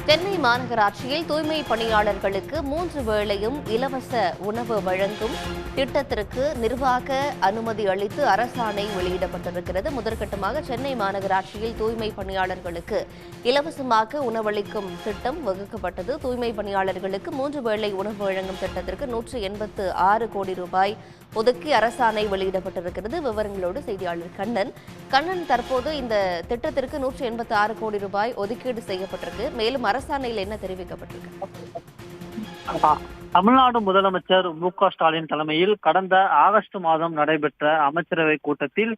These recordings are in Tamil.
சென்னை மாநகராட்சியில் தூய்மை பணியாளர்களுக்கு 3 வேளையும் இலவச உணவு வழங்கும் திட்டத்திற்கு நிர்வாக அனுமதி அளித்து அரசாணை வெளியிடப்பட்டிருக்கிறது. முதற்கட்டமாக சென்னை மாநகராட்சியில் தூய்மை பணியாளர்களுக்கு இலவசமாக உணவளிக்கும் திட்டம் வகுக்கப்பட்டது. தூய்மை பணியாளர்களுக்கு 3 வேளை உணவு வழங்கும் திட்டத்திற்கு 186 கோடி ரூபாய் ஒதுக்கி அரசாணை வெளியிடப்பட்டிருக்கிறது. விவரங்களோடு செய்தியாளர் கண்ணன், தற்போது இந்த திட்டத்திற்கு 186 கோடி ரூபாய் ஒதுக்கீடு செய்யப்பட்டிருக்கு. மேலும் அரசாணையில் என்ன தெரிவிக்கப்பட்டிருக்கு? தமிழ்நாடு முதலமைச்சர் மு.க.ஸ்டாலின் தலைமையில் கடந்த ஆகஸ்ட் மாதம் நடைபெற்ற அமைச்சரவை கூட்டத்தில்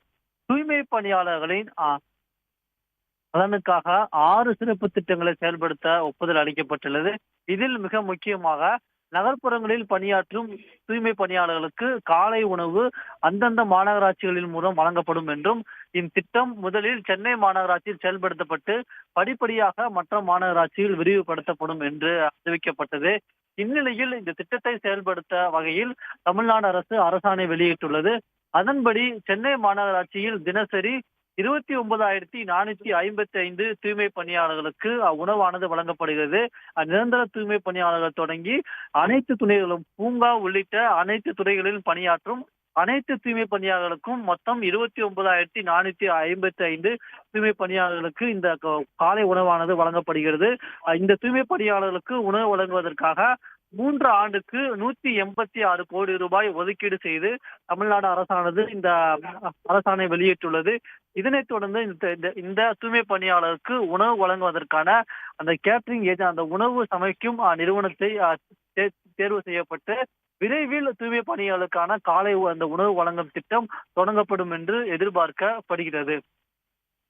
தூய்மை பணியாளர்களின் நலனுக்காக 6 சிறப்பு திட்டங்களை செயல்படுத்த ஒப்புதல் அளிக்கப்பட்டுள்ளது. இதில் மிக முக்கியமாக நகர்ப்புறங்களில் பணியாற்றும் தூய்மை பணியாளர்களுக்கு காலை உணவு அந்தந்த மாநகராட்சிகளின் மூலம் வழங்கப்படும் என்றும், இத்திட்டம் முதலில் சென்னை மாநகராட்சியில் செயல்படுத்தப்பட்டு படிப்படியாக மற்ற மாநகராட்சியில் விரிவுபடுத்தப்படும் என்று அறிவிக்கப்பட்டது. இந்நிலையில் இந்த திட்டத்தை செயல்படுத்த வகையில் தமிழ்நாடு அரசு அரசாணை வெளியிட்டுள்ளது. அதன்படி சென்னை மாநகராட்சியில் தினசரி 29,455 தூய்மை பணியாளர்களுக்கு உணவானது வழங்கப்படுகிறது. நிரந்தர தூய்மை பணியாளர்கள் தொடங்கி அனைத்து துறைகளும் பூங்கா உள்ளிட்ட அனைத்து துறைகளிலும் பணியாற்றும் அனைத்து தூய்மை பணியாளர்களுக்கும் மொத்தம் 29,455 தூய்மை பணியாளர்களுக்கு இந்த காலை உணவானது வழங்கப்படுகிறது. இந்த தூய்மை பணியாளர்களுக்கு உணவு வழங்குவதற்காக 3 ஆண்டுக்கு 186 கோடி ரூபாய் ஒதுக்கீடு செய்து தமிழ்நாடு அரசானது இந்த அரசாணை வெளியிட்டுள்ளது. இதனைத் தொடர்ந்து இந்த தூய்மை பணியாளருக்கு உணவு வழங்குவதற்கான அந்த கேட்டரிங் ஏஜென்ட், அந்த உணவு சமைக்கும் நிறுவனத்தை தேர்வு செய்யப்பட்டு விரைவில் தூய்மை பணியாளருக்கான காலை அந்த உணவு வழங்கும் திட்டம் தொடங்கப்படும் என்று எதிர்பார்க்கப்படுகிறது.